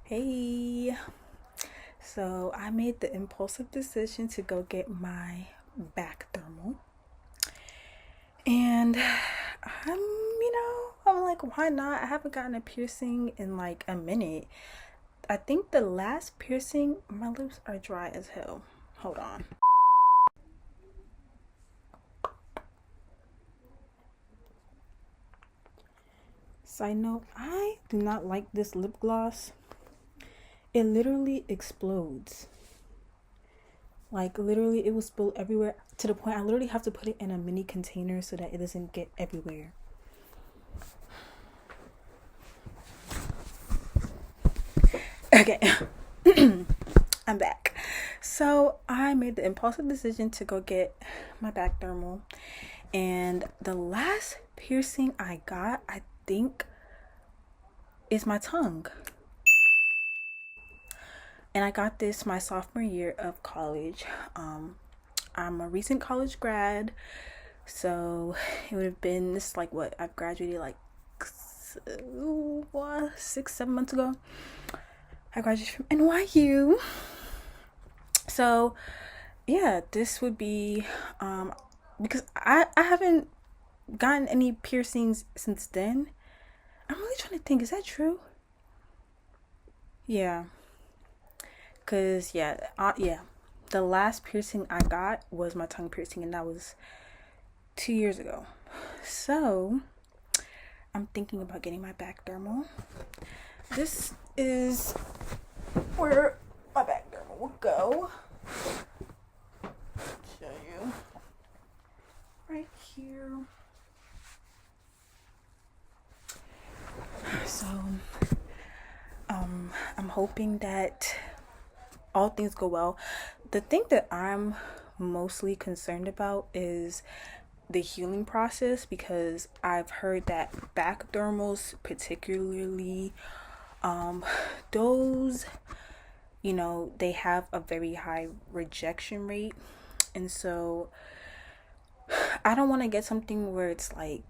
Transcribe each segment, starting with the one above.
Hey, so I made the impulsive decision to go get my back thermal, and I'm like, why not? I haven't gotten a piercing in like a minute. I think the last piercing, my lips are dry as hell. Hold on. Side note, I do not like this lip gloss. It literally explodes. Like literally it will spill everywhere to the point I literally have to put it in a mini container so that it doesn't get everywhere. Okay. I'm back. So I made the impulsive decision to go get my back thermal, and the last piercing I got, I think, is my tongue. And I got this my sophomore year of college. I'm a recent college grad, so it would have been this like what I've graduated like 6-7 months ago. I graduated from NYU. So yeah, this would be because I haven't gotten any piercings since then. I'm really trying to think, is that true? Yeah. Cause yeah, the last piercing I got was my tongue piercing, and that was 2 years ago. So I'm thinking about getting my back thermal. This is where my back thermal will go. Show you right here. So I'm hoping that all things go well. The thing that I'm mostly concerned about is the healing process, because I've heard that back thermals particularly, those, they have a very high rejection rate. And so I don't want to get something where it's like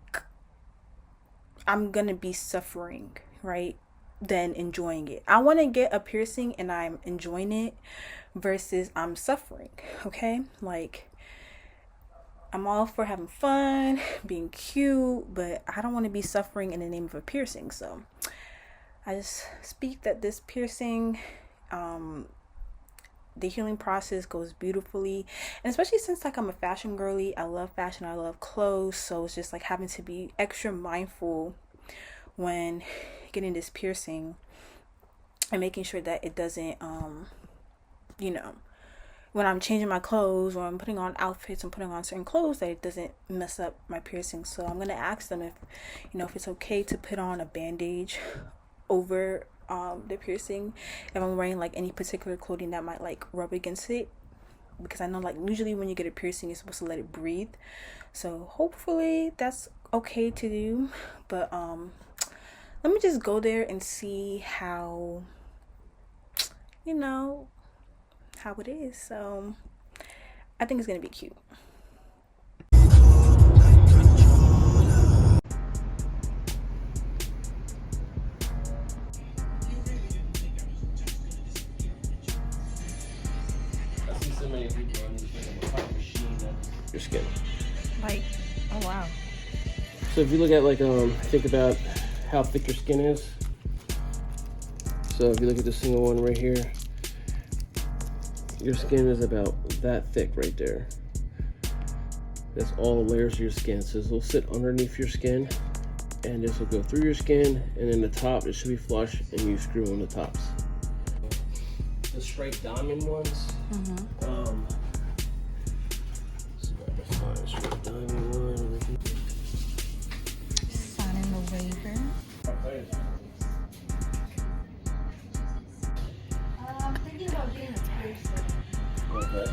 I'm gonna be suffering, right? Then enjoying it. I want to get a piercing and I'm enjoying it versus I'm suffering. Okay, like I'm all for having fun, being cute, but I don't want to be suffering in the name of a piercing. So I just speak that this piercing, the healing process goes beautifully. And especially since like I'm a fashion girly, I love fashion, I love clothes, so it's just like having to be extra mindful when getting this piercing and making sure that it doesn't when I'm changing my clothes or I'm putting on outfits and putting on certain clothes, that it doesn't mess up my piercing. So I'm gonna ask them if it's okay to put on a bandage over the piercing if I'm wearing like any particular clothing that might like rub against it, because I know like usually when you get a piercing you're supposed to let it breathe. So hopefully that's okay to do. But let me just go there and see how it is. So I think it's gonna be cute. I see so many people on these like a machine your skin. Like, oh wow. So if you look at like think about how thick your skin is. So if you look at this single one right here, your skin is about that thick right there. That's all the layers of your skin. So this will sit underneath your skin, and this will go through your skin, and then the top, it should be flush, and you screw on the tops. The straight diamond ones. So let's find a straight diamond one. Signing the waiver. I'm thinking about getting a piercing. Okay.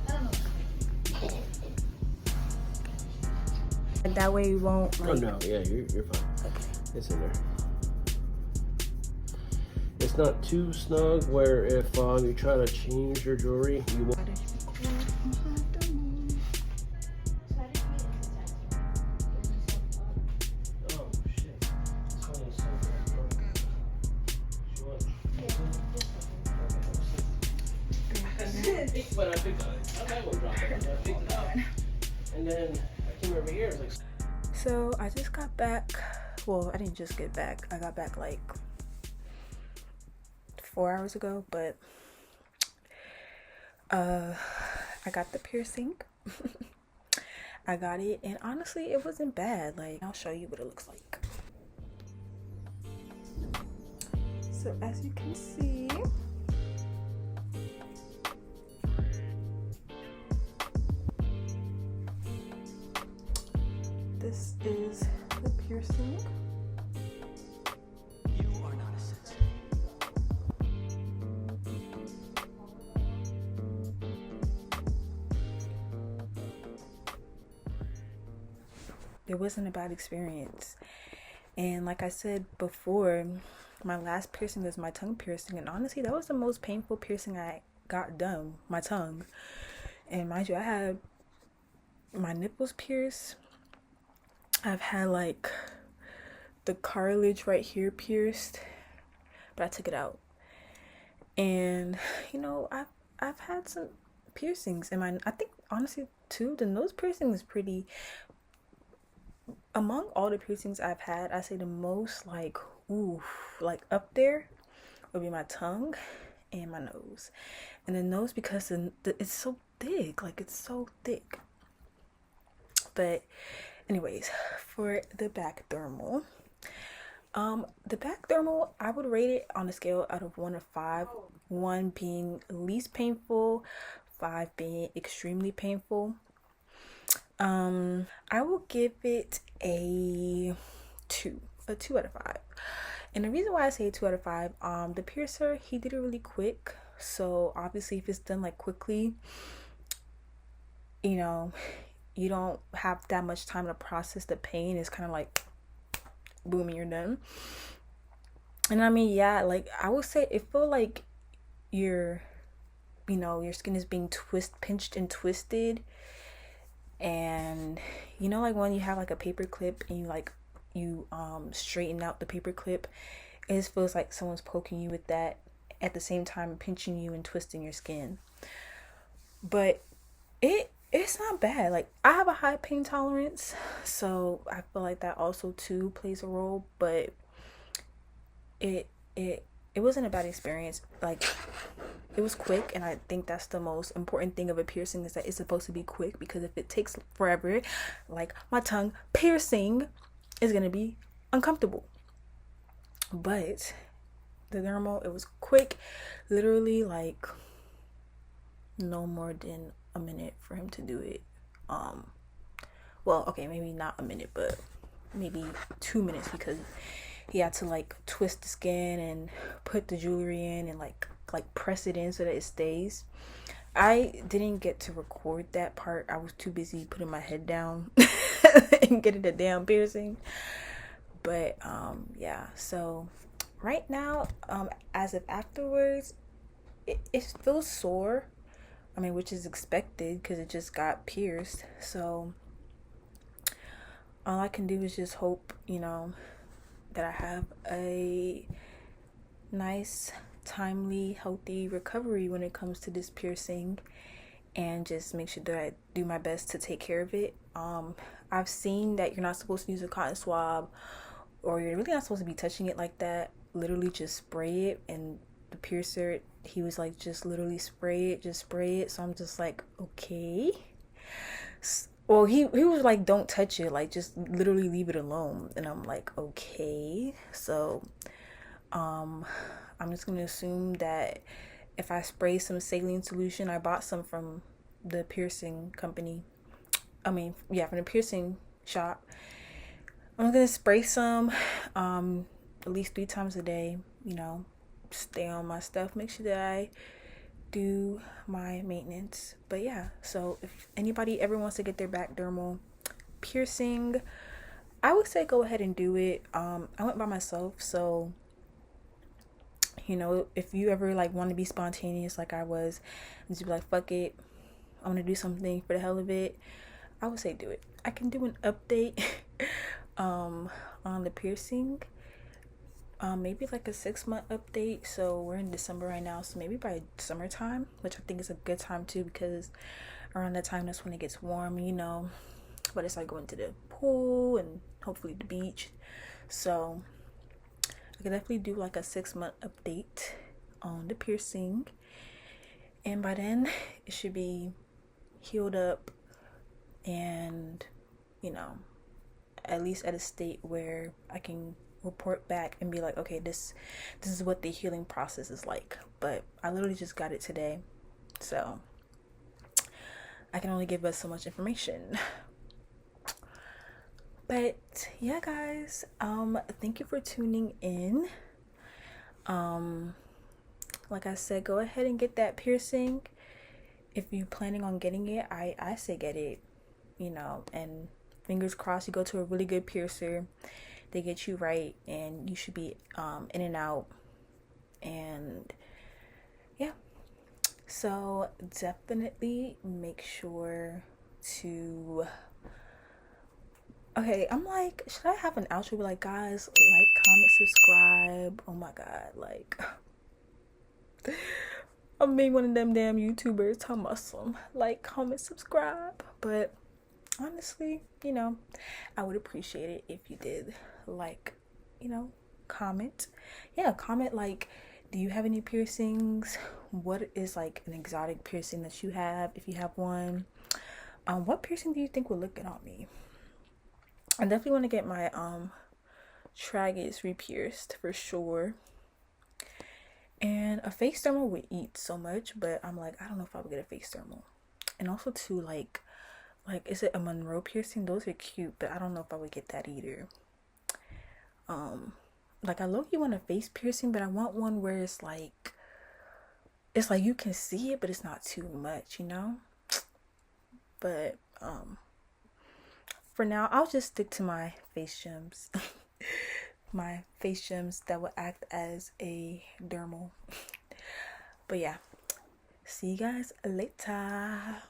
I don't know. That way you won't like. Oh no, yeah, you're fine. Okay. It's in there. It's not too snug where if you try to change your jewelry, you won't. Oh shit. It's funny, it's so good. But I picked up that one dropped it. I picked it up. And then I came over here, I was like, So I just got back. Well, I didn't just get back. I got back like 4 hours ago, but I got the piercing. I got it, and honestly, it wasn't bad. Like, I'll show you what it looks like. So as you can see, this is the piercing. You are not a sensitive. It wasn't a bad experience. And like I said before, my last piercing was my tongue piercing, and honestly that was the most painful piercing I got done, my tongue. And mind you, I had my nipples pierced. I've had like the cartilage right here pierced, but I took it out. And you know, I've had some piercings, and I think honestly too, the nose piercing is pretty. Among all the piercings I've had, I say the most like like up there would be my tongue and my nose. And the nose, because it's so thick, like it's so thick. But anyways, for the back dermal, I would rate it on a scale out of 1 to 5, 1 being least painful, 5 being extremely painful. I will give it a 2 out of 5. And the reason why I say 2 out of 5, the piercer, he did it really quick. So obviously if it's done like quickly, you know, you don't have that much time to process the pain. It's kind of like boom, and you're done. And I mean, yeah, like I would say it felt like your skin is being pinched and twisted. And you know, like when you have like a paper clip and you straighten out the paper clip, it just feels like someone's poking you with that at the same time pinching you and twisting your skin. But it's not bad. Like I have a high pain tolerance, so I feel like that also too plays a role. But it wasn't a bad experience. Like it was quick, and I think that's the most important thing of a piercing, is that it's supposed to be quick, because if it takes forever, like my tongue piercing is gonna be uncomfortable. But the dermal, it was quick, literally like no more than a minute for him to do it. Well, okay, maybe not a minute, but maybe 2 minutes, because he had to like twist the skin and put the jewelry in and like press it in so that it stays. I didn't get to record that part. I was too busy putting my head down and getting the damn piercing. But yeah, so right now, as of afterwards, it feels sore. I mean, which is expected because it just got pierced. So all I can do is just hope, you know, that I have a nice, timely, healthy recovery when it comes to this piercing, and just make sure that I do my best to take care of it. I've seen that you're not supposed to use a cotton swab, or you're really not supposed to be touching it like that. Literally just spray it. And the piercer, he was like, just literally spray it. So I'm just like, okay. Well, he was like, don't touch it, like just literally leave it alone. And I'm like, okay. So I'm just gonna assume that if I spray some saline solution, I bought some from the piercing company, from the piercing shop, I'm gonna spray some at least 3 times a day, you know, stay on my stuff, make sure that I do my maintenance. But yeah, so if anybody ever wants to get their back dermal piercing, I would say go ahead and do it. I went by myself, so you know, if you ever like want to be spontaneous like I was, and just be like, fuck it, I want to do something for the hell of it, I would say do it. I can do an update on the piercing maybe like a 6 month update. So we're in December right now, so maybe by summertime, which I think is a good time too, because around that time that's when it gets warm, you know. But it's like going to the pool and hopefully the beach. So I could definitely do like a 6 month update on the piercing, and by then it should be healed up and, you know, at least at a state where I can report back and be like, okay, this is what the healing process is like. But I literally just got it today, so I can only give us so much information. But yeah, guys, thank you for tuning in. Like I said, go ahead and get that piercing. If you're planning on getting it, I say get it, you know, and fingers crossed you go to a really good piercer, they get you right, and you should be in and out. And yeah, so definitely make sure to, okay, I'm like, should I have an outro be like, guys, like, comment, subscribe? Oh my god, like I'm being one of them damn YouTubers talking about some like, comment, subscribe. But honestly, you know, I would appreciate it if you did, like, you know, comment. Yeah, comment like, do you have any piercings? What is like an exotic piercing that you have, if you have one? What piercing do you think would look good on me? I definitely want to get my tragus re-pierced for sure. And a face dermal would eat so much, but I'm like, I don't know if I would get a face dermal. And also too, like is it a Monroe piercing? Those are cute, but I don't know if I would get that either. Like, I low-key want a face piercing, but I want one where it's like you can see it, but it's not too much, you know. But for now, I'll just stick to my face gems. My face gems that will act as a dermal. But yeah, see you guys later.